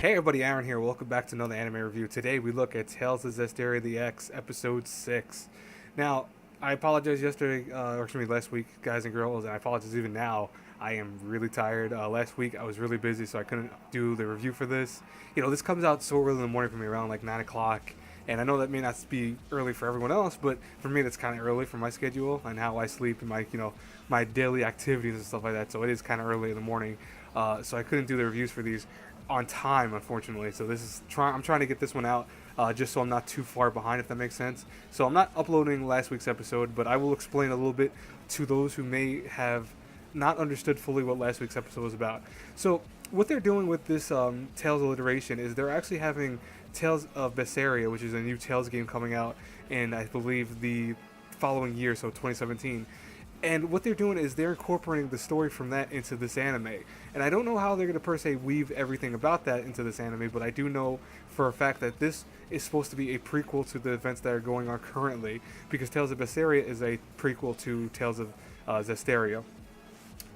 Hey everybody, Aaron here. Welcome back to another anime review. Today we look at Tales of Zestiria the X, Episode 6. Now, I apologize yesterday, or excuse me, last week, guys and girls, and I apologize even now. I am really tired. Last week I was really busy, so I couldn't do the review for this. This comes out so early in the morning for me, around like 9 o'clock. And I know that may not be early for everyone else, but for me that's kind of early for my schedule and how I sleep and my daily activities and stuff like that. So it is kind of early in the morning. So I couldn't do the reviews for these on time, unfortunately. So I'm trying to get this one out just so I'm not too far behind, if that makes sense. So I'm not uploading last week's episode, but I will explain a little bit to those who may have not understood fully what last week's episode was about. So what they're doing with this Tales alliteration is they're actually having Tales of Zestiria, which is a new Tales game coming out in, I believe, the following year, so 2017. And what they're doing is they're incorporating the story from that into this anime. And I don't know how they're going to per se weave everything about that into this anime, but I do know for a fact that this is supposed to be a prequel to the events that are going on currently, because Tales of Zestiria is a prequel to Tales of Zestiria.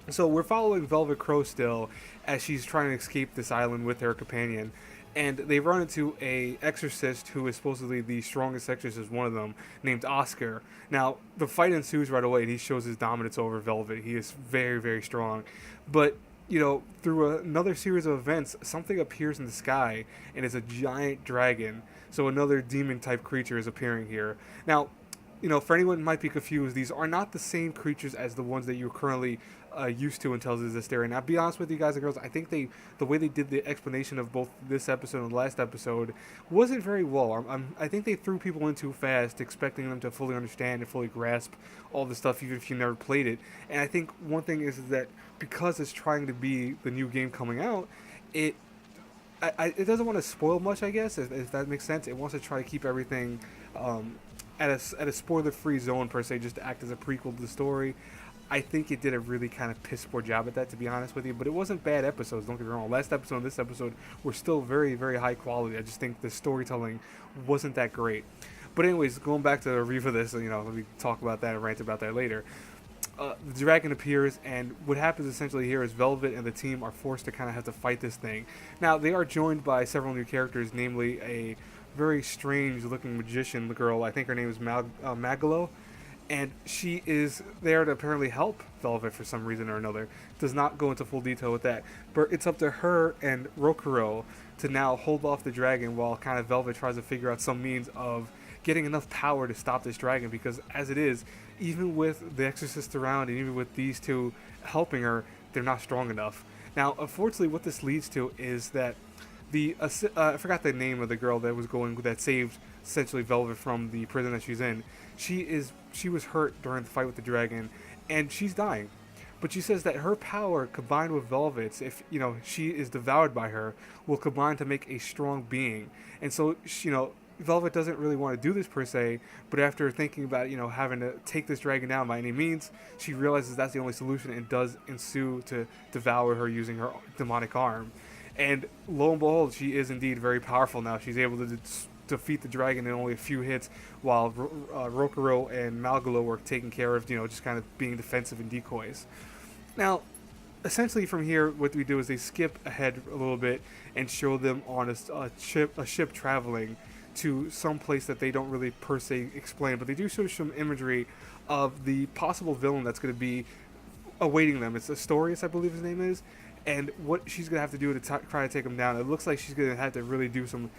So we're following Velvet Crow still as she's trying to escape this island with her companion, and they run into a exorcist who is supposedly the strongest exorcist, one of them, named Oscar. Now the fight ensues right away, and he shows his dominance over Velvet. He is very, very strong, but through another series of events, something appears in the sky, and it's a giant dragon. So another demon type creature is appearing here. Now, for anyone who might be confused, these are not the same creatures as the ones that you're currently used to in Tales of Zestiria. Now, to be honest with you guys and girls, I think the way they did the explanation of both this episode and the last episode wasn't very well. I think they threw people in too fast, expecting them to fully understand and fully grasp all the stuff, even if you never played it. And I think one thing is that because it's trying to be the new game coming out, it doesn't want to spoil much, I guess, if that makes sense. It wants to try to keep everything at a spoiler-free zone, per se, just to act as a prequel to the story. I think it did a really kind of piss poor job at that, to be honest with you. But it wasn't bad episodes, don't get me wrong. Last episode and this episode were still very, very high quality. I just think the storytelling wasn't that great. But anyways, going back to the review for this, let me talk about that and rant about that later. The dragon appears, and what happens essentially here is Velvet and the team are forced to kind of have to fight this thing. Now, they are joined by several new characters, namely a very strange-looking magician girl. I think her name is Magalo, and she is there to apparently help Velvet for some reason or another. Does not go into full detail with that, but it's up to her and Rokuro to now hold off the dragon while kind of Velvet tries to figure out some means of getting enough power to stop this dragon, because as it is, even with the exorcist around and even with these two helping her, they're not strong enough. Now, unfortunately, what this leads to is that I forgot the name of the girl that saved essentially Velvet from the prison that she's in. She was hurt during the fight with the dragon, and she's dying. But she says that her power combined with Velvet's, if she is devoured by her, will combine to make a strong being. And so Velvet doesn't really want to do this per se, but after thinking about having to take this dragon down by any means, she realizes that's the only solution and does ensue to devour her using her demonic arm. And lo and behold, she is indeed very powerful now. She's able to defeat the dragon in only a few hits, while Rokuro and Malgalo were taking care of, just kind of being defensive and decoys. Now, essentially from here, what we do is they skip ahead a little bit and show them on a ship traveling to some place that they don't really per se explain, but they do show some imagery of the possible villain that's going to be awaiting them. It's Astorius, I believe his name is, and what she's going to have to do to try to take him down. It looks like she's going to have to really do some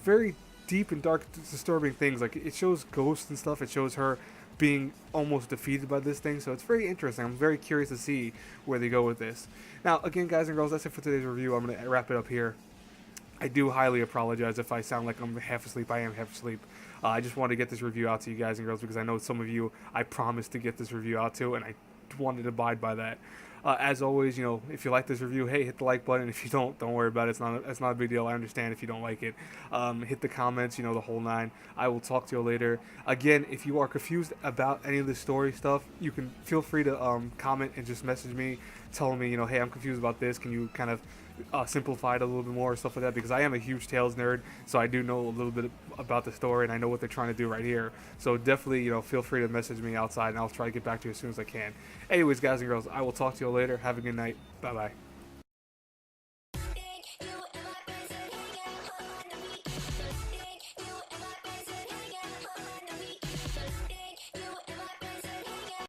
very deep and dark, disturbing things. Like, it shows ghosts and stuff. It shows her being almost defeated by this thing. So it's very interesting. I'm very curious to see where they go with this. Now, again, guys and girls, that's it for today's review. I'm going to wrap it up here. I do highly apologize if I sound like I'm half asleep. I am half asleep. I just wanted to get this review out to you guys and girls, because I know some of you I promised to get this review out to, and I wanted to abide by that. As always, if you like this review, hey, hit the like button. If you don't worry about it. It's not a big deal. I understand if you don't like it. Hit the comments, the whole nine. I will talk to you later. Again, if you are confused about any of the story stuff, you can feel free to comment and just message me, telling me, hey, I'm confused about this. Can you kind of simplify it a little bit more, or stuff like that, because I am a huge Tales nerd, so I do know a little bit about the story, and I know what they're trying to do right here. So definitely, feel free to message me outside, and I'll try to get back to you as soon as I can. Anyways, guys and girls, I will talk to you later. Have a good night. Bye-bye.